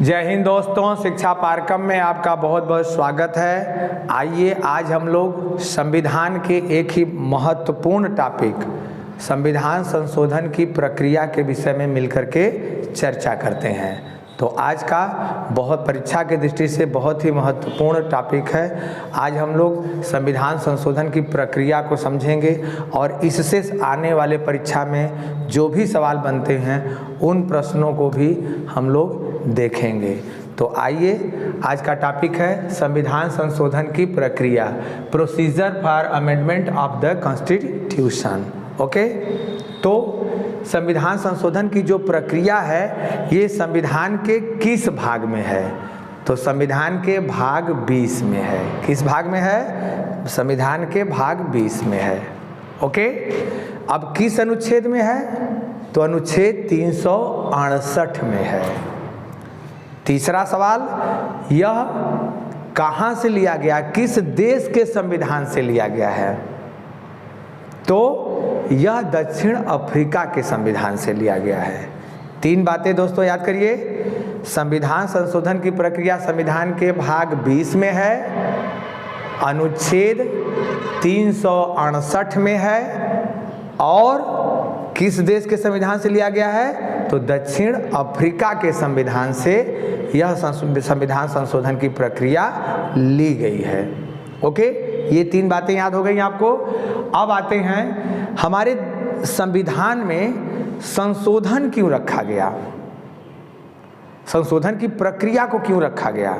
जय हिंद दोस्तों, शिक्षा पारकम में आपका बहुत बहुत स्वागत है। आइए आज हम लोग संविधान के एक ही महत्वपूर्ण टॉपिक संविधान संशोधन की प्रक्रिया के विषय में मिलकर के चर्चा करते हैं। तो आज का बहुत परीक्षा की दृष्टि से बहुत ही महत्वपूर्ण टॉपिक है। आज हम लोग संविधान संशोधन की प्रक्रिया को समझेंगे और इससे आने वाले परीक्षा में जो भी सवाल बनते हैं उन प्रश्नों को भी हम लोग देखेंगे। तो आइए आज का टॉपिक है संविधान संशोधन की प्रक्रिया, procedure for amendment of the constitution. Okay, तो संविधान संशोधन की जो प्रक्रिया है ये संविधान के किस भाग में है? तो संविधान के भाग 20 में है। किस भाग में है? संविधान के भाग 20 में है। ओके, अब किस अनुच्छेद में है? तो अनुच्छेद 368 में है। तीसरा सवाल, यह कहाँ से लिया गया, किस देश के संविधान से लिया गया है? तो यह दक्षिण अफ्रीका के संविधान से लिया गया है। तीन बातें दोस्तों याद करिए। संविधान संशोधन की प्रक्रिया संविधान के भाग 20 में है, अनुच्छेद 368 में है और किस देश के संविधान से लिया गया है? तो दक्षिण अफ्रीका के संविधान से यह संविधान संशोधन की प्रक्रिया ली गई है। ओके, ये तीन बातें याद हो गई आपको। अब आते हैं हमारे संविधान में संशोधन क्यों रखा गया, संशोधन की प्रक्रिया को क्यों रखा गया।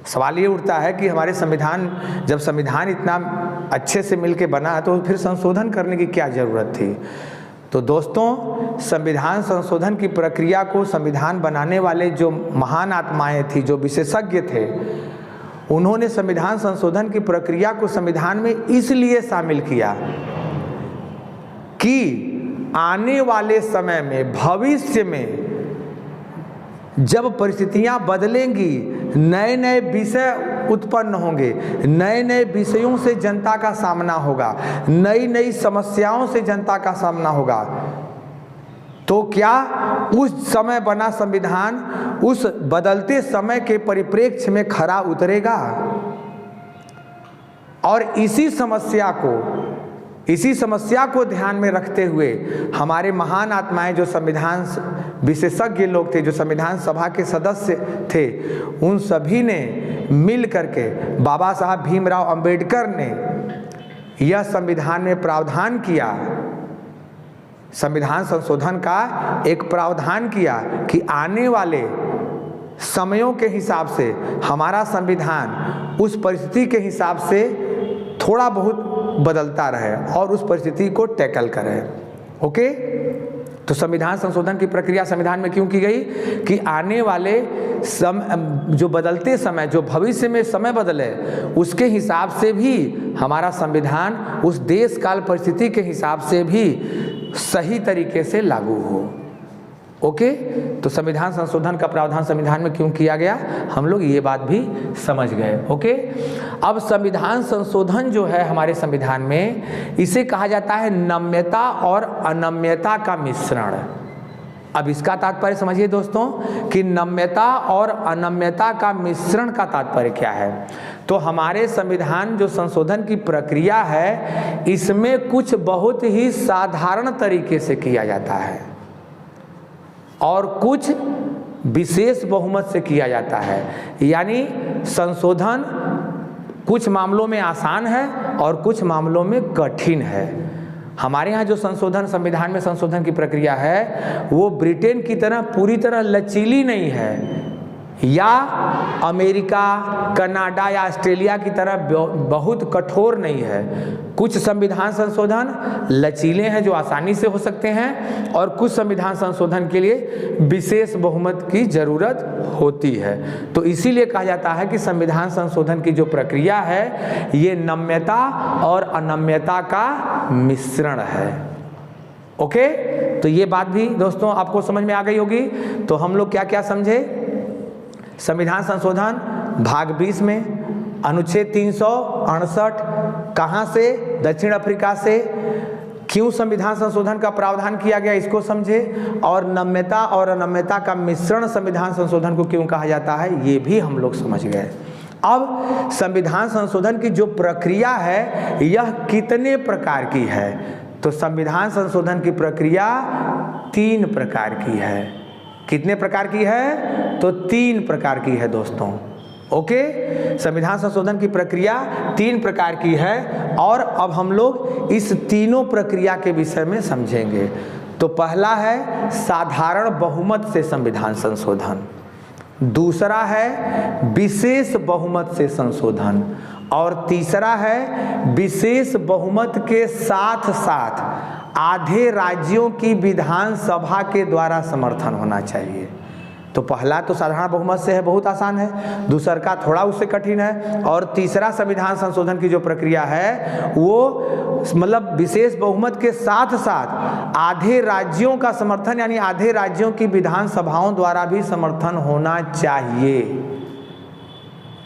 सवाल ये उठता है कि हमारे संविधान, जब संविधान इतना अच्छे से मिलके बना है तो फिर संशोधन करने की क्या जरूरत थी? तो दोस्तों, संविधान संशोधन की प्रक्रिया को संविधान बनाने वाले जो महान आत्माएं थी, जो विशेषज्ञ थे, उन्होंने संविधान संशोधन की प्रक्रिया को संविधान में इसलिए शामिल किया कि आने वाले समय में, भविष्य में जब परिस्थितियां बदलेंगी, नए नए विषय उत्पन्न होंगे, नए नए विषयों से जनता का सामना होगा, नई नई समस्याओं से जनता का सामना होगा, तो क्या उस समय बना संविधान उस बदलते समय के परिप्रेक्ष्य में खरा उतरेगा? और इसी समस्या को ध्यान में रखते हुए हमारे महान आत्माएं, जो संविधान विशेषज्ञ लोग थे, जो संविधान सभा के सदस्य थे, उन सभी ने मिल करके बाबा साहब भीमराव अंबेडकर ने यह संविधान में प्रावधान किया, संविधान संशोधन का एक प्रावधान किया कि आने वाले समयों के हिसाब से हमारा संविधान उस परिस्थिति के हिसाब से थोड़ा बहुत बदलता रहे और उस परिस्थिति को टैकल करे। ओके, तो संविधान संशोधन की प्रक्रिया संविधान में क्यों की गई कि आने वाले जो बदलते समय, जो भविष्य में समय बदले, उसके हिसाब से भी हमारा संविधान उस देश काल परिस्थिति के हिसाब से भी सही तरीके से लागू हो। ओके, तो संविधान संशोधन का प्रावधान संविधान में क्यों किया गया, हम लोग ये बात भी समझ गए। ओके, अब संविधान संशोधन जो है हमारे संविधान में, इसे कहा जाता है नम्यता और अनम्यता का मिश्रण। अब इसका तात्पर्य समझिए दोस्तों कि नम्यता और अनम्यता का मिश्रण का तात्पर्य क्या है। तो हमारे संविधान जो संशोधन की प्रक्रिया है, इसमें कुछ बहुत ही साधारण तरीके से किया जाता है और कुछ विशेष बहुमत से किया जाता है। यानी संशोधन कुछ मामलों में आसान है और कुछ मामलों में कठिन है। हमारे यहाँ जो संशोधन, संविधान में संशोधन की प्रक्रिया है, वो ब्रिटेन की तरह पूरी तरह लचीली नहीं है, या अमेरिका, कनाडा या ऑस्ट्रेलिया की तरह बहुत कठोर नहीं है। कुछ संविधान संशोधन लचीले हैं जो आसानी से हो सकते हैं, और कुछ संविधान संशोधन के लिए विशेष बहुमत की जरूरत होती है। तो इसीलिए कहा जाता है कि संविधान संशोधन की जो प्रक्रिया है ये नम्यता और अनम्यता का मिश्रण है। ओके, तो ये बात भी दोस्तों आपको समझ में आ गई होगी। तो हम लोग क्या क्या समझे? संविधान संशोधन भाग 20 में अनुच्छेद 368 कहाँ से? दक्षिण अफ्रीका से। क्यों संविधान संशोधन का प्रावधान किया गया इसको समझे, और नम्यता और अनम्यता का मिश्रण संविधान संशोधन को क्यों कहा जाता है ये भी हम लोग समझ गए। अब संविधान संशोधन की जो प्रक्रिया है यह कितने प्रकार की है, तो संविधान संशोधन की प्रक्रिया 3 प्रकार की है। कितने प्रकार की है, तो 3 प्रकार की है दोस्तों। ओके, संविधान संशोधन की प्रक्रिया 3 प्रकार की है, और अब हम लोग इस तीनों प्रक्रिया के विषय में समझेंगे। तो पहला है साधारण बहुमत से संविधान संशोधन, दूसरा है विशेष बहुमत से संशोधन, और तीसरा है विशेष बहुमत के साथ साथ आधे राज्यों की विधानसभा के द्वारा समर्थन होना चाहिए। तो पहला तो साधारण बहुमत से है, बहुत आसान है, दूसरा का थोड़ा उससे कठिन है, और तीसरा संविधान संशोधन की जो प्रक्रिया है वो मतलब विशेष बहुमत के साथ साथ आधे राज्यों का समर्थन यानी आधे राज्यों की विधानसभाओं द्वारा भी समर्थन होना चाहिए।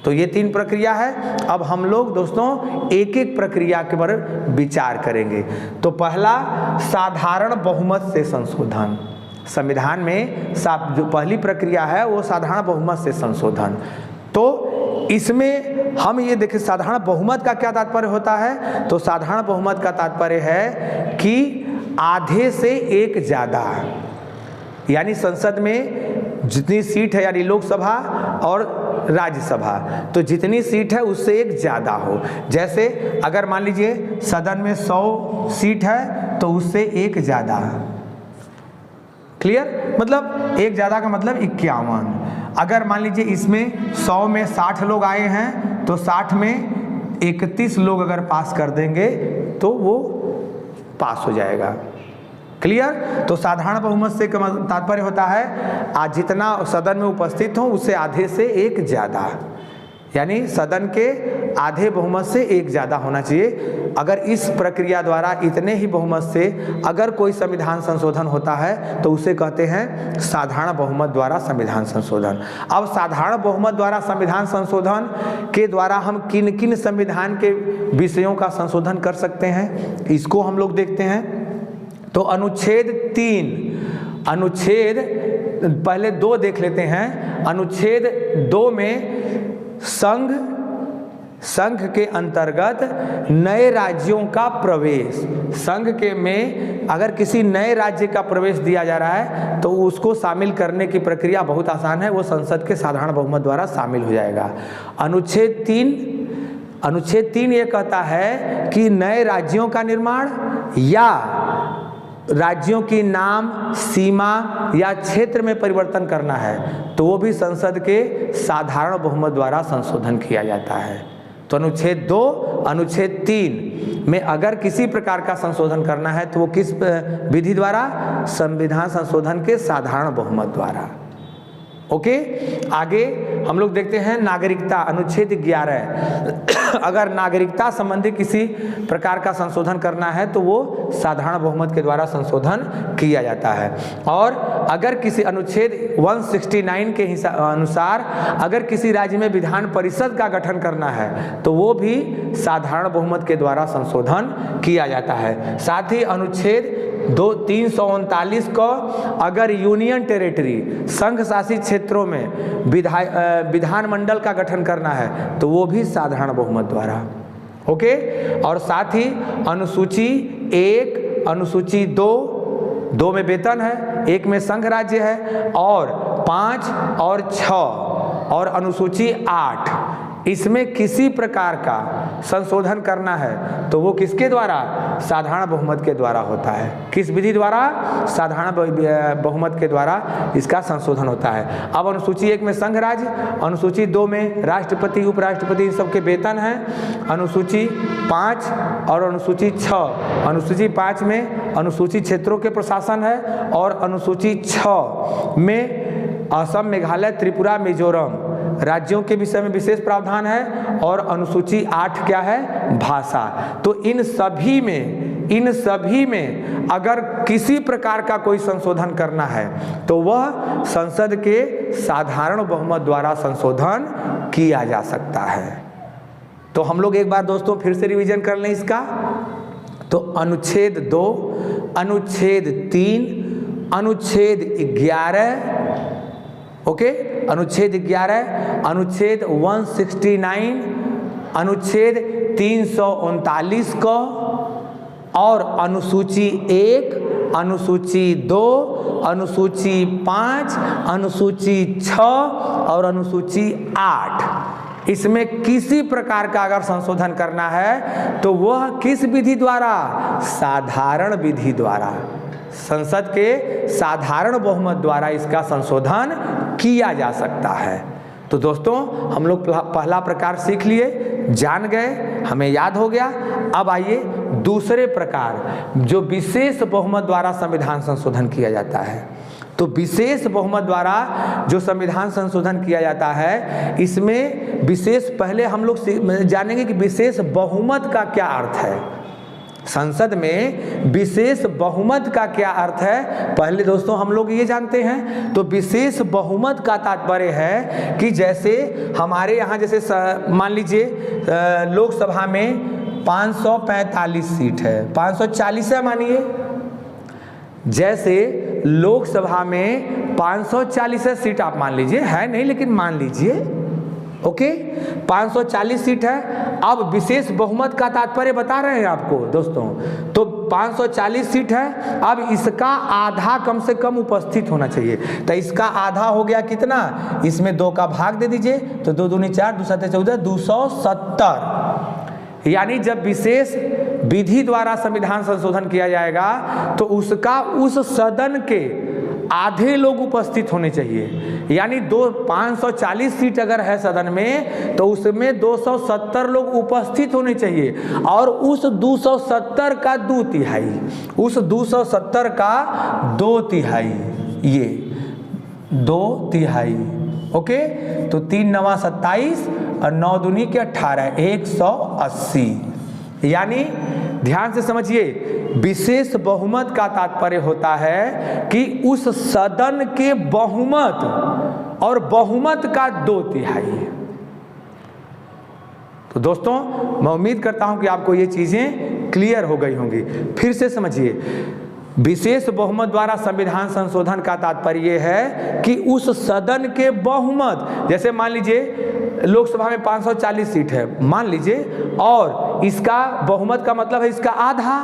तो ये 3 प्रक्रिया है। अब हम लोग दोस्तों एक एक प्रक्रिया के पर विचार करेंगे। तो पहला साधारण बहुमत से संशोधन, संविधान में जो पहली प्रक्रिया है वो साधारण बहुमत से संशोधन। तो इसमें हम ये देखें साधारण बहुमत का क्या तात्पर्य होता है, तो साधारण बहुमत का तात्पर्य है कि आधे से एक ज़्यादा, यानी संसद में जितनी सीट है यानी लोकसभा और राज्यसभा, तो जितनी सीट है उससे एक ज़्यादा हो। जैसे अगर मान लीजिए सदन में 100 सीट है तो उससे एक ज़्यादा, क्लियर, मतलब एक ज़्यादा का मतलब 51। अगर मान लीजिए इसमें 100 में 60 लोग आए हैं तो 60 में 31 लोग अगर पास कर देंगे तो वो पास हो जाएगा, क्लियर। तो साधारण बहुमत से तात्पर्य होता है आज जितना सदन में उपस्थित हो उससे आधे से एक ज़्यादा, यानी सदन के आधे बहुमत से एक ज़्यादा होना चाहिए। अगर इस प्रक्रिया द्वारा इतने ही बहुमत से अगर कोई संविधान संशोधन होता है तो उसे कहते हैं साधारण बहुमत द्वारा संविधान संशोधन। अब साधारण बहुमत द्वारा संविधान संशोधन के द्वारा हम किन किन संविधान के विषयों का संशोधन कर सकते हैं इसको हम लोग देखते हैं। तो अनुच्छेद 3, अनुच्छेद पहले 2 देख लेते हैं। अनुच्छेद 2 में संघ के अंतर्गत नए राज्यों का प्रवेश, संघ के में अगर किसी नए राज्य का प्रवेश दिया जा रहा है तो उसको शामिल करने की प्रक्रिया बहुत आसान है, वो संसद के साधारण बहुमत द्वारा शामिल हो जाएगा। अनुच्छेद 3 ये कहता है कि नए राज्यों का निर्माण या राज्यों की नाम, सीमा या क्षेत्र में परिवर्तन करना है तो वो भी संसद के साधारण बहुमत द्वारा संशोधन किया जाता है। तो अनुच्छेद 2, अनुच्छेद 3 में अगर किसी प्रकार का संशोधन करना है तो वो किस विधि द्वारा, संविधान संशोधन के साधारण बहुमत द्वारा। ओके, आगे हम लोग देखते हैं नागरिकता, अनुच्छेद 11। अगर नागरिकता संबंधी किसी प्रकार का संशोधन करना है तो वो साधारण बहुमत के द्वारा संशोधन किया जाता है। और अगर किसी अनुच्छेद 169 के अनुसार अगर किसी राज्य में विधान परिषद का गठन करना है तो वो भी साधारण बहुमत के द्वारा संशोधन किया जाता है। साथ ही अनुच्छेद 339 को अगर यूनियन टेरिटरी, संघ शासित क्षेत्रों में विधानमंडल का गठन करना है तो वो भी साधारण बहुमत द्वारा। ओके, और साथ ही अनुसूची 1, अनुसूची 2 में वेतन है, 1 में संघ राज्य है, और 5 और 6 और अनुसूची 8 इसमें किसी प्रकार का संशोधन करना है तो वो किसके द्वारा, साधारण बहुमत के द्वारा होता है। किस विधि द्वारा, साधारण बहुमत के द्वारा इसका संशोधन होता है। अब अनुसूची 1 में संघ राज्य, अनुसूची 2 में राष्ट्रपति, उपराष्ट्रपति इन सबके वेतन है, अनुसूची 5 और अनुसूची 6, अनुसूची 5 में अनुसूचित क्षेत्रों के प्रशासन है, और अनुसूची 6 में असम, मेघालय, त्रिपुरा, मिजोरम राज्यों के विषय में विशेष प्रावधान है, और अनुसूची 8 क्या है, भाषा। तो इन सभी में अगर किसी प्रकार का कोई संशोधन करना है तो वह संसद के साधारण बहुमत द्वारा संशोधन किया जा सकता है। तो हम लोग एक बार दोस्तों फिर से रिवीजन कर लें इसका। तो अनुच्छेद 2, अनुच्छेद 3, अनुच्छेद 11, ओके, अनुच्छेद 11, अनुच्छेद 169, अनुच्छेद 339 को, और अनुसूची 1, अनुसूची 2, अनुसूची 5, अनुसूची 6 और अनुसूची 8। इसमें किसी प्रकार का अगर संशोधन करना है तो वह किस विधि द्वारा? साधारण विधि द्वारा, संसद के साधारण बहुमत द्वारा इसका संशोधन किया जा सकता है। तो दोस्तों हम लोग पहला प्रकार सीख लिए, जान गए, हमें याद हो गया। अब आइए दूसरे प्रकार, जो विशेष बहुमत द्वारा संविधान संशोधन किया जाता है। तो विशेष बहुमत द्वारा जो संविधान संशोधन किया जाता है, इसमें विशेष, पहले हम लोग जानेंगे कि विशेष बहुमत का क्या अर्थ है। संसद में विशेष बहुमत का क्या अर्थ है, पहले दोस्तों हम लोग ये जानते हैं। तो विशेष बहुमत का तात्पर्य है कि जैसे हमारे यहाँ, जैसे मान लीजिए लोकसभा में 545 सीट है, 540 है मानिए, जैसे लोकसभा में 540 सीट आप मान लीजिए, है नहीं लेकिन मान लीजिए, ओके, 540 सीट है। अब विशेष बहुमत का तात्पर्य बता रहे हैं आपको दोस्तों। तो 540 सीट है, अब इसका आधा कम से कम उपस्थित होना चाहिए। तो इसका आधा हो गया कितना, इसमें 2 का भाग दे दीजिए, तो 2 दूनी 4, 2 7 14, 270। यानी जब विशेष विधि द्वारा संविधान संशोधन किया जाएगा तो उसका उस सदन के आधे लोग उपस्थित होने चाहिए। यानी 540 सीट अगर है सदन में तो उसमें 270 लोग उपस्थित होने चाहिए, और उस 270 का 2/3, उस 270 का 2/3, ये 2/3, ओके। तो 3 9 27 और 9 दूनी के 18, 180। यानी ध्यान से समझिए, विशेष बहुमत का तात्पर्य होता है कि उस सदन के बहुमत, और बहुमत का 2/3। तो दोस्तों मैं उम्मीद करता हूं कि आपको ये चीजें क्लियर हो गई होंगी। फिर से समझिए, विशेष बहुमत द्वारा संविधान संशोधन का तात्पर्य है कि उस सदन के बहुमत, जैसे मान लीजिए लोकसभा में 540 सीट है मान लीजिए, और इसका बहुमत का मतलब है इसका आधा,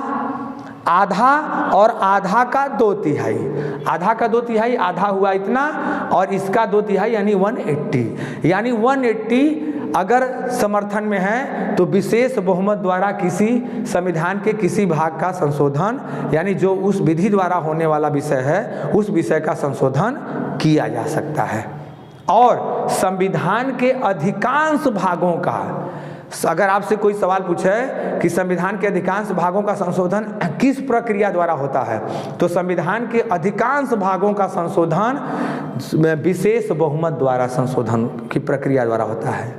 और आधा का 2/3, आधा का 2/3, आधा हुआ इतना, और इसका 2/3 यानी 180। यानी 180 अगर समर्थन में है तो विशेष बहुमत द्वारा किसी संविधान के किसी भाग का संशोधन, यानी जो उस विधि द्वारा होने वाला विषय है उस विषय का संशोधन किया जा सकता है। और संविधान के अधिकांश भागों का, अगर आपसे कोई सवाल पूछे कि संविधान के अधिकांश भागों का संशोधन किस प्रक्रिया द्वारा होता है, तो संविधान के अधिकांश भागों का संशोधन विशेष बहुमत द्वारा संशोधन की प्रक्रिया द्वारा होता है।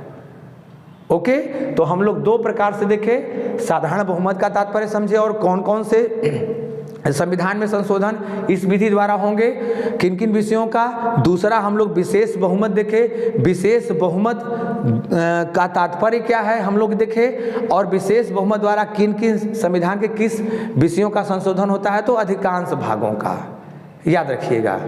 ओके, तो हम लोग 2 प्रकार से देखे, साधारण बहुमत का तात्पर्य समझे और कौन कौन से संविधान में संशोधन इस विधि द्वारा होंगे, किन किन विषयों का। दूसरा हम लोग विशेष बहुमत देखे, विशेष बहुमत का तात्पर्य क्या है हम लोग देखे, और विशेष बहुमत द्वारा किन किन संविधान के किस विषयों का संशोधन होता है, तो अधिकांश भागों का, याद रखिएगा।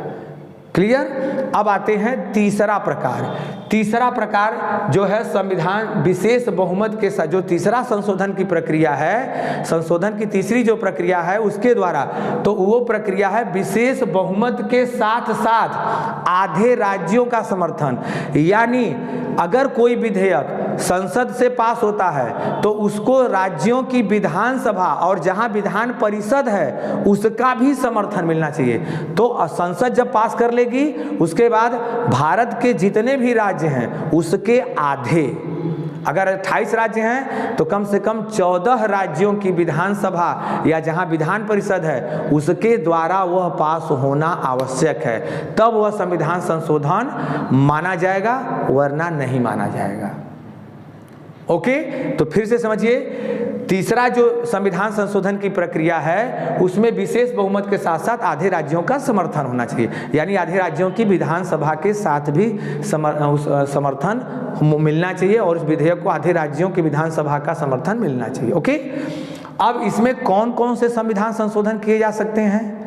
क्लियर। अब आते हैं तीसरा प्रकार। तीसरा प्रकार जो है संविधान विशेष बहुमत के साथ जो तीसरा संशोधन की प्रक्रिया है, संशोधन की तीसरी जो प्रक्रिया है उसके द्वारा, तो वो प्रक्रिया है विशेष बहुमत के साथ साथ आधे राज्यों का समर्थन। यानी अगर कोई विधेयक संसद से पास होता है तो उसको राज्यों की विधानसभा और जहां विधान परिषद है उसका भी समर्थन मिलना चाहिए। तो संसद जब पास कर लेगी उसके बाद भारत के जितने भी राज्य हैं उसके आधे, अगर 28 राज्य हैं तो कम से कम 14 राज्यों की विधानसभा या जहां विधान परिषद है उसके द्वारा वह पास होना आवश्यक है, तब वह संविधान संशोधन माना जाएगा, वरना नहीं माना जाएगा। ओके, तो फिर से समझिए, तीसरा जो संविधान संशोधन की प्रक्रिया है उसमें विशेष बहुमत के साथ साथ आधे राज्यों का समर्थन होना चाहिए, यानी आधे राज्यों की विधानसभा के साथ भी समर्थन मिलना चाहिए और उस विधेयक को आधे राज्यों की विधानसभा का समर्थन मिलना चाहिए। ओके, अब इसमें कौन कौन से संविधान संशोधन किए जा सकते हैं?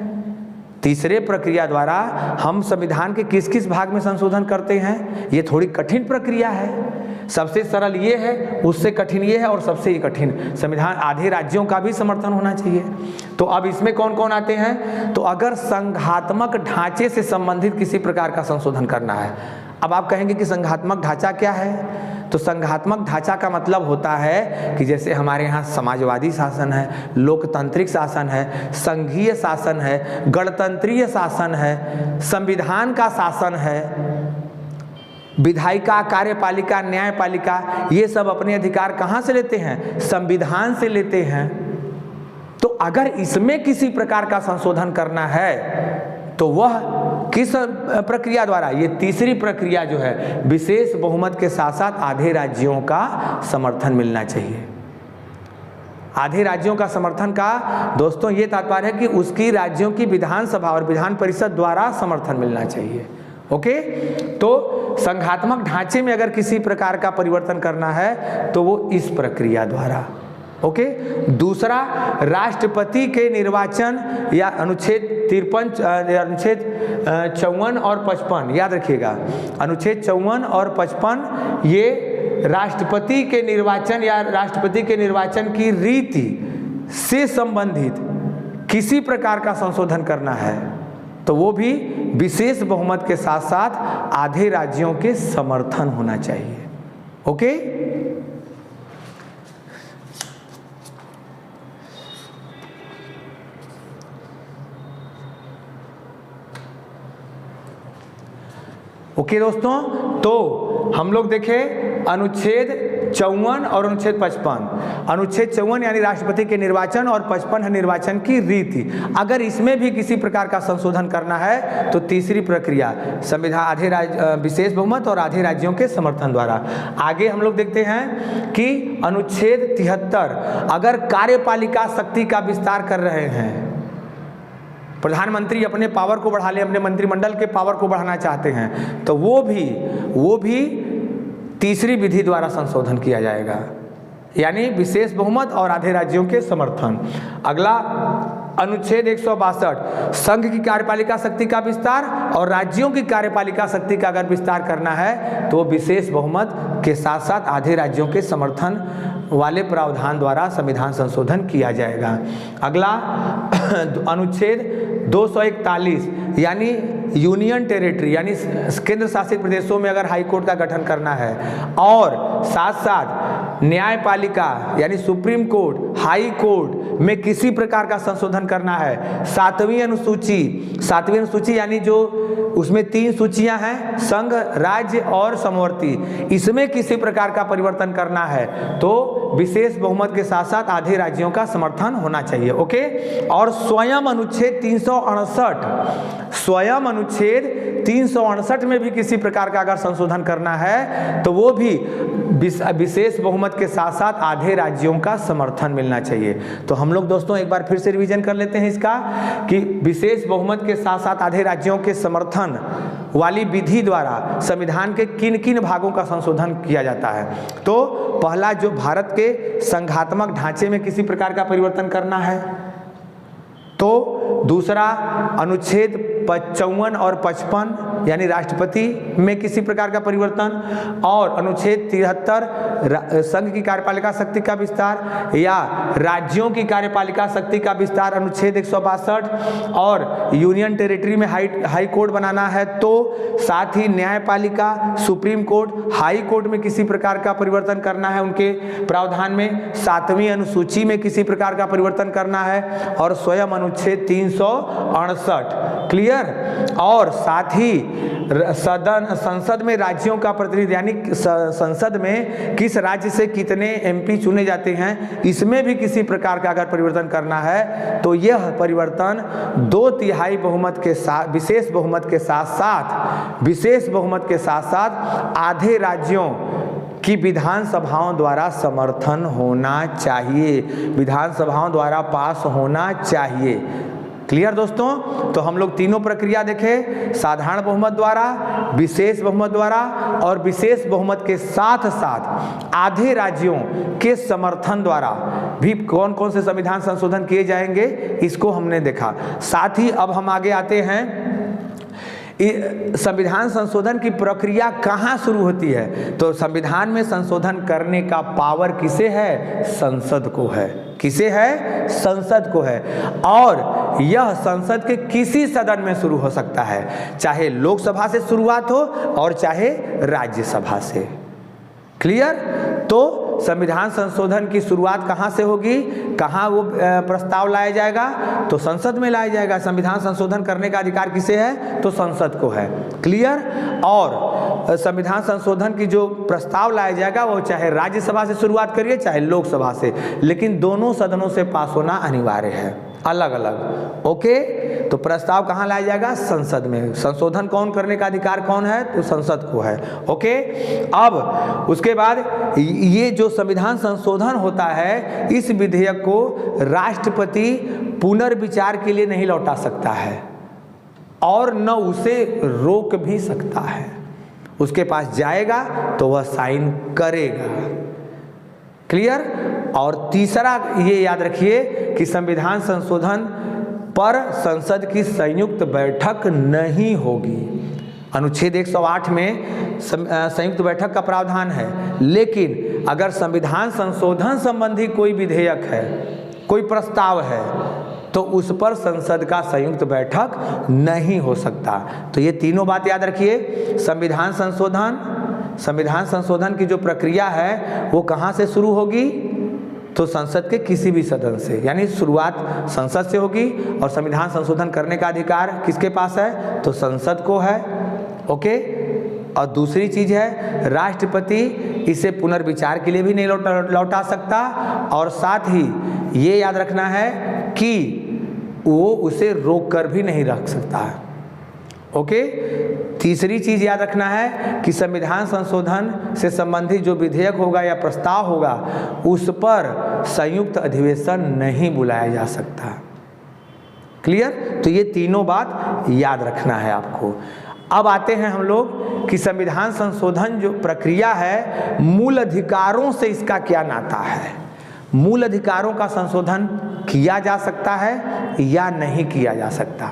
तीसरे प्रक्रिया द्वारा हम संविधान के किस किस भाग में संशोधन करते हैं? ये थोड़ी कठिन प्रक्रिया है। सबसे सरल ये है, उससे कठिन ये है, और सबसे कठिन संविधान आधे राज्यों का भी समर्थन होना चाहिए। तो अब इसमें कौन कौन आते हैं? तो अगर संघात्मक ढांचे से संबंधित किसी प्रकार का संशोधन करना है। अब आप कहेंगे कि संघात्मक ढांचा क्या है? तो संघात्मक ढांचा का मतलब होता है कि जैसे हमारे यहाँ समाजवादी शासन है, लोकतांत्रिक शासन है, संघीय शासन है, गणतंत्रीय शासन है, संविधान का शासन है, विधायिका, कार्यपालिका, न्यायपालिका, ये सब अपने अधिकार कहाँ से लेते हैं? संविधान से लेते हैं। तो अगर इसमें किसी प्रकार का संशोधन करना है तो वह किस प्रक्रिया द्वारा? ये तीसरी प्रक्रिया जो है, विशेष बहुमत के साथ साथ आधे राज्यों का समर्थन मिलना चाहिए। आधे राज्यों का समर्थन का दोस्तों ये तात्पर्य है कि उसकी राज्यों की विधानसभा और विधान परिषद द्वारा समर्थन मिलना चाहिए। ओके, तो संघात्मक ढांचे में अगर किसी प्रकार का परिवर्तन करना है तो वो इस प्रक्रिया द्वारा। ओके, दूसरा, राष्ट्रपति के निर्वाचन या अनुच्छेद 53, अनुच्छेद 54 और 55 याद रखिएगा। अनुच्छेद 54 और 55 ये राष्ट्रपति के निर्वाचन या राष्ट्रपति के निर्वाचन की रीति से संबंधित किसी प्रकार का संशोधन करना है तो वो भी विशेष बहुमत के साथ साथ आधे राज्यों के समर्थन होना चाहिए। ओके, ओके दोस्तों, तो हम लोग देखें अनुच्छेद 54 और अनुच्छेद 55। अनुच्छेद 54 यानी राष्ट्रपति के निर्वाचन और 55 है निर्वाचन की रीति। अगर इसमें भी किसी प्रकार का संशोधन करना है तो तीसरी प्रक्रिया संविधान आधे विशेष बहुमत और आधे राज्यों के समर्थन द्वारा। आगे हम लोग देखते हैं कि अनुच्छेद 73 अगर कार्यपालिका शक्ति का विस्तार कर रहे हैं, प्रधानमंत्री अपने पावर को बढ़ा ले, अपने मंत्रिमंडल के पावर को बढ़ाना चाहते हैं, तो वो भी तीसरी विधि द्वारा संशोधन किया जाएगा, यानी विशेष बहुमत और आधे राज्यों के समर्थन। अगला अनुच्छेद 162 संघ की कार्यपालिका शक्ति का विस्तार और राज्यों की कार्यपालिका शक्ति का अगर विस्तार करना है तो विशेष बहुमत के साथ साथ आधे राज्यों के समर्थन वाले प्रावधान द्वारा संविधान संशोधन किया जाएगा। अगला अनुच्छेद 241 यानी यूनियन टेरिटरी यानी केंद्र शासित प्रदेशों में अगर हाई कोर्ट का गठन करना है और साथ साथ न्यायपालिका यानी सुप्रीम कोर्ट, हाई कोर्ट में किसी प्रकार का संशोधन करना है, सातवीं अनुसूची यानी जो उसमें 3 सूचियां हैं, संघ, राज्य और समवर्ती, इसमें किसी प्रकार का परिवर्तन करना है तो विशेष बहुमत के साथ साथ आधे राज्यों का समर्थन होना चाहिए। ओके, और स्वयं अनुच्छेद 368 में भी किसी प्रकार का अगर संशोधन करना है तो वो भी विशेष बहुमत के साथ साथ आधे राज्यों का समर्थन मिलना चाहिए। तो हम लोग दोस्तों एक बार फिर से रिवीजन कर लेते हैं इसका कि विशेष बहुमत के साथ साथ आधे राज्यों के समर्थन वाली विधि द्वारा संविधान के किन किन भागों का संशोधन किया जाता है। तो पहला, जो भारत के संघात्मक ढांचे में किसी प्रकार का परिवर्तन करना है, तो दूसरा अनुच्छेद 54 और 55 यानी राष्ट्रपति में किसी प्रकार का परिवर्तन, और अनुच्छेद 73 संघ की कार्यपालिका शक्ति का विस्तार या राज्यों की कार्यपालिका शक्ति का विस्तार अनुच्छेद 162, और यूनियन टेरिटरी में हाई कोर्ट बनाना है तो साथ ही न्यायपालिका, सुप्रीम कोर्ट, हाई कोर्ट में किसी प्रकार का परिवर्तन करना है उनके प्रावधान में, 7वीं अनुसूची में किसी प्रकार का परिवर्तन करना है, और स्वयं अनुच्छेद 368। क्लियर। और साथ ही संसद में राज्यों का प्रतिनिधि यानी संसद में किस राज्य से कितने एमपी चुने जाते हैं, इसमें भी किसी प्रकार का अगर परिवर्तन करना है तो यह परिवर्तन 2/3 बहुमत के साथ विशेष बहुमत के साथ साथ आधे राज्यों कि विधानसभाओं द्वारा समर्थन होना चाहिए, विधानसभाओं द्वारा पास होना चाहिए। क्लियर दोस्तों? तो हम लोग तीनों प्रक्रिया देखे, साधारण बहुमत द्वारा, विशेष बहुमत द्वारा और विशेष बहुमत के साथ साथ आधे राज्यों के समर्थन द्वारा भी कौन कौन से संविधान संशोधन किए जाएंगे इसको हमने देखा। साथ ही अब हम आगे आते हैं, संविधान संशोधन की प्रक्रिया कहाँ शुरू होती है? तो संविधान में संशोधन करने का पावर किसे है? संसद को है। किसे है? संसद को है। और यह संसद के किसी सदन में शुरू हो सकता है, चाहे लोकसभा से शुरुआत हो और चाहे राज्यसभा से। क्लियर? तो संविधान संशोधन की शुरुआत कहाँ से होगी, कहाँ वो प्रस्ताव लाया जाएगा? तो संसद में लाया जाएगा। संविधान संशोधन करने का अधिकार किसे है? तो संसद को है। क्लियर? और संविधान संशोधन की जो प्रस्ताव लाया जाएगा वो चाहे राज्यसभा से शुरुआत करिए चाहे लोकसभा से, लेकिन दोनों सदनों से पास होना अनिवार्य है, अलग अलग। ओके, तो प्रस्ताव कहाँ लाया जाएगा? संसद में। संशोधन कौन करने का अधिकार कौन है? तो संसद को है। ओके, अब उसके बाद ये जो संविधान संशोधन होता है, इस विधेयक को राष्ट्रपति पुनर्विचार के लिए नहीं लौटा सकता है और न उसे रोक भी सकता है। उसके पास जाएगा तो वह साइन करेगा। क्लियर? और तीसरा ये याद रखिए कि संविधान संशोधन पर संसद की संयुक्त बैठक नहीं होगी। अनुच्छेद 108 में संयुक्त बैठक का प्रावधान है, लेकिन अगर संविधान संशोधन संबंधी कोई विधेयक है, कोई प्रस्ताव है, तो उस पर संसद का संयुक्त बैठक नहीं हो सकता। तो ये तीनों बात याद रखिए। संविधान संशोधन की जो प्रक्रिया है वो कहाँ से शुरू होगी? तो संसद के किसी भी सदन से, यानी शुरुआत संसद से होगी। और संविधान संशोधन करने का अधिकार किसके पास है? तो संसद को है। ओके, और दूसरी चीज है, राष्ट्रपति इसे पुनर्विचार के लिए भी नहीं लौटा सकता, और साथ ही ये याद रखना है कि वो उसे रोक कर भी नहीं रख सकता है। ओके, तीसरी चीज याद रखना है कि संविधान संशोधन से संबंधित जो विधेयक होगा या प्रस्ताव होगा, उस पर संयुक्त अधिवेशन नहीं बुलाया जा सकता। क्लियर? तो ये तीनों बात याद रखना है आपको। अब आते हैं हम लोग कि संविधान संशोधन जो प्रक्रिया है, मूल अधिकारों से इसका क्या नाता है? मूल अधिकारों का संशोधन किया जा सकता है या नहीं किया जा सकता?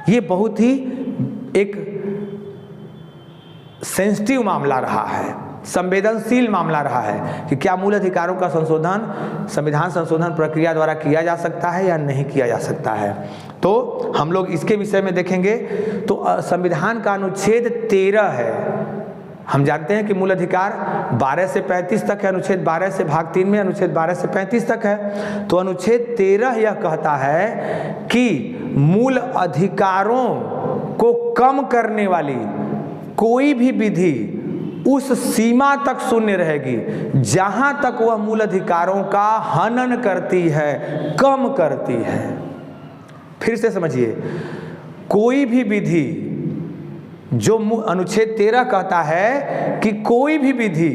ये बहुत ही एक सेंसिटिव मामला रहा है, संवेदनशील मामला रहा है कि क्या मूल अधिकारों का संशोधन संविधान संशोधन प्रक्रिया द्वारा किया जा सकता है या नहीं किया जा सकता है। तो हम लोग इसके विषय में देखेंगे। तो संविधान का अनुच्छेद 13 है। हम जानते हैं कि मूल अधिकार 12 से 35 तक है। अनुच्छेद 12 से भाग 3 में अनुच्छेद 12 से 35 तक है। तो अनुच्छेद 13 यह कहता है कि मूल अधिकारों को कम करने वाली कोई भी विधि उस सीमा तक शून्य रहेगी जहां तक वह मूल अधिकारों का हनन करती है, कम करती है। फिर से समझिए, कोई भी विधि, जो अनुच्छेद 13 कहता है कि कोई भी विधि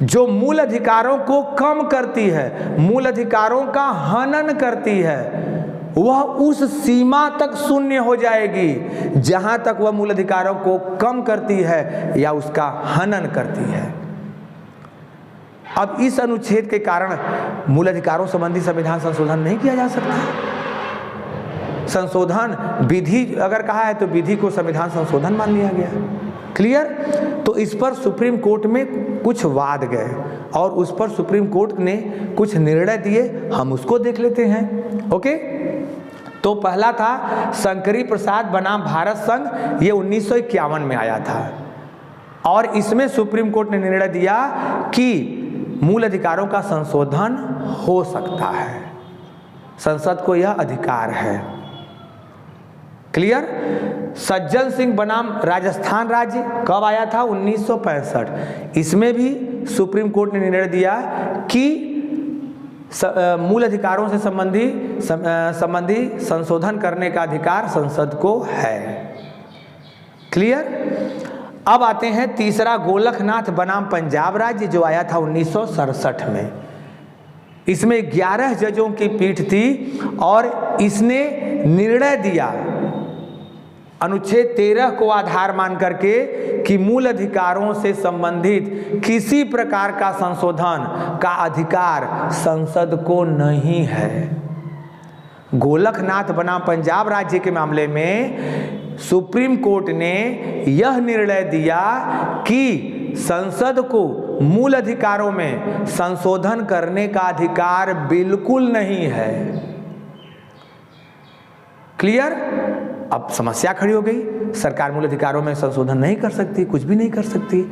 जो मूल अधिकारों को कम करती है, मूल अधिकारों का हनन करती है, वह उस सीमा तक शून्य हो जाएगी जहां तक वह मूल अधिकारों को कम करती है या उसका हनन करती है। अब इस अनुच्छेद के कारण मूल अधिकारों संबंधी संविधान संशोधन नहीं किया जा सकता। संशोधन विधि अगर कहा है तो विधि को संविधान संशोधन मान लिया गया। क्लियर? तो इस पर सुप्रीम कोर्ट में कुछ वाद गए और उस पर सुप्रीम कोर्ट ने कुछ निर्णय दिए, हम उसको देख लेते हैं। ओके, तो पहला था शंकरी प्रसाद बनाम भारत संघ, ये 1951 में आया था और इसमें सुप्रीम कोर्ट ने निर्णय दिया कि मूल अधिकारों का संशोधन हो सकता है, संसद को यह अधिकार है। क्लियर? सज्जन सिंह बनाम राजस्थान राज्य कब आया था? 1965। इसमें भी सुप्रीम कोर्ट ने निर्णय दिया कि मूल अधिकारों से संबंधी संशोधन करने का अधिकार संसद को है। क्लियर? अब आते हैं तीसरा, गोलकनाथ बनाम पंजाब राज्य, जो आया था 1967 में। इसमें 11 जजों की पीठ थी और इसने निर्णय दिया अनुच्छेद 13 को आधार मान करके कि मूल अधिकारों से संबंधित किसी प्रकार का संशोधन का अधिकार संसद को नहीं है। गोलकनाथ बनाम पंजाब राज्य के मामले में सुप्रीम कोर्ट ने यह निर्णय दिया कि संसद को मूल अधिकारों में संशोधन करने का अधिकार बिल्कुल नहीं है। क्लियर? अब समस्या खड़ी हो गई, सरकार मूल अधिकारों में संशोधन नहीं कर सकती, कुछ भी नहीं कर सकती।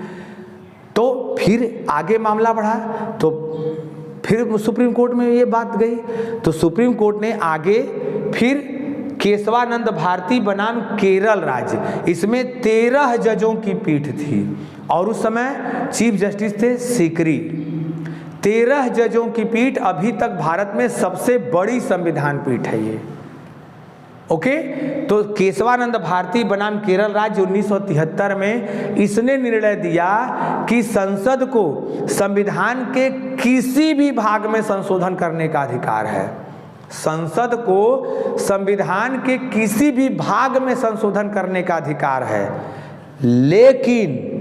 तो फिर आगे मामला बढ़ा, तो फिर सुप्रीम कोर्ट में ये बात गई, तो सुप्रीम कोर्ट ने आगे फिर केशवानंद भारती बनाम केरल राज्य, इसमें 13 जजों की पीठ थी और उस समय चीफ जस्टिस थे सीकरी। 13 जजों की पीठ अभी तक भारत में सबसे बड़ी संविधान पीठ है ये। ओके, तो केशवानंद भारती बनाम केरल राज्य 1973 में इसने निर्णय दिया कि संसद को संविधान के किसी भी भाग में संशोधन करने का अधिकार है। संसद को संविधान के किसी भी भाग में संशोधन करने का अधिकार है, लेकिन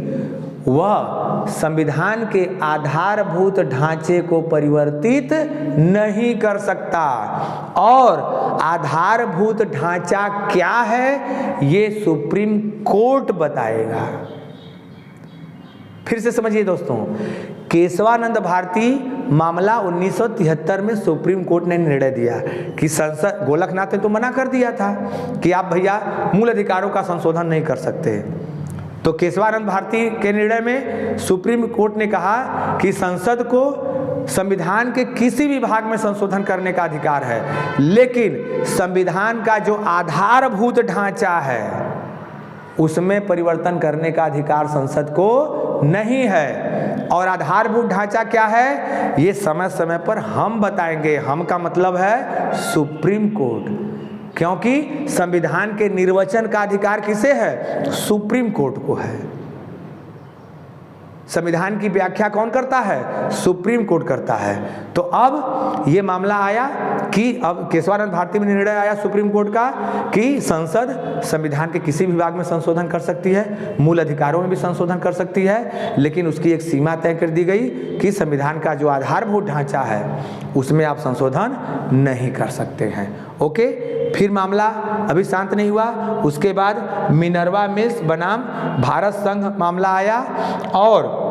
वह संविधान के आधारभूत ढांचे को परिवर्तित नहीं कर सकता। और आधारभूत ढांचा क्या है ये सुप्रीम कोर्ट बताएगा। फिर से समझिए दोस्तों, केशवानंद भारती मामला 1973 में सुप्रीम कोर्ट ने निर्णय दिया कि संसद, गोलकनाथ ने तो मना कर दिया था कि आप भैया मूल अधिकारों का संशोधन नहीं कर सकते। तो केशवानंद भारती के निर्णय में सुप्रीम कोर्ट ने कहा कि संसद को संविधान के किसी भी भाग में संशोधन करने का अधिकार है, लेकिन संविधान का जो आधारभूत ढांचा है उसमें परिवर्तन करने का अधिकार संसद को नहीं है। और आधारभूत ढांचा क्या है ये समय समय पर हम बताएंगे। हम का मतलब है सुप्रीम कोर्ट, क्योंकि संविधान के निर्वचन का अधिकार किसे है? सुप्रीम कोर्ट को है। संविधान की व्याख्या कौन करता है? सुप्रीम कोर्ट करता है। तो अब ये मामला आया कि अब केशवानंद भारती में निर्णय आया सुप्रीम कोर्ट का कि संसद संविधान के किसी भी भाग में संशोधन कर सकती है, मूल अधिकारों में भी संशोधन कर सकती है, लेकिन उसकी एक सीमा तय कर दी गई कि संविधान का जो आधारभूत ढांचा है उसमें आप संशोधन नहीं कर सकते हैं। ओके, फिर मामला अभी शांत नहीं हुआ। उसके बाद मिनर्वा मिल्स बनाम भारत संघ मामला आया और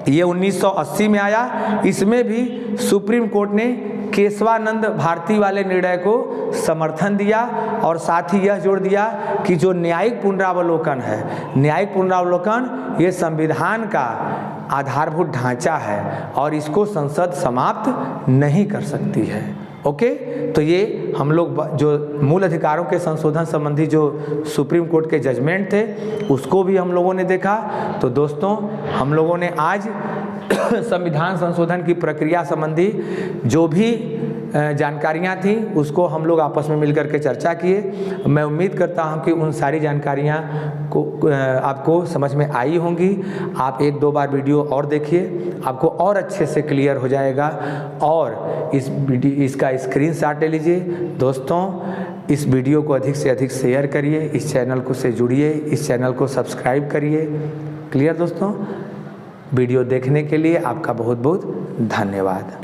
ये 1980 में आया। इसमें भी सुप्रीम कोर्ट ने केशवानंद भारती वाले निर्णय को समर्थन दिया और साथ ही यह जोड़ दिया कि जो न्यायिक पुनरावलोकन है, न्यायिक पुनरावलोकन ये संविधान का आधारभूत ढांचा है और इसको संसद समाप्त नहीं कर सकती है। ओके, तो ये हम लोग जो मूल अधिकारों के संशोधन संबंधी जो सुप्रीम कोर्ट के जजमेंट थे उसको भी हम लोगों ने देखा। तो दोस्तों, हम लोगों ने आज संविधान संशोधन की प्रक्रिया संबंधी जो भी जानकारियां थी उसको हम लोग आपस में मिलकर के चर्चा किए। मैं उम्मीद करता हूं कि उन सारी जानकारियां को आपको समझ में आई होंगी। आप एक दो बार वीडियो और देखिए, आपको और अच्छे से क्लियर हो जाएगा। और इसका स्क्रीनशॉट ले लीजिए। दोस्तों, इस वीडियो को अधिक से अधिक शेयर करिए, इस चैनल को से जुड़िए, इस चैनल को सब्सक्राइब करिए। क्लियर दोस्तों? वीडियो देखने के लिए आपका बहुत बहुत धन्यवाद।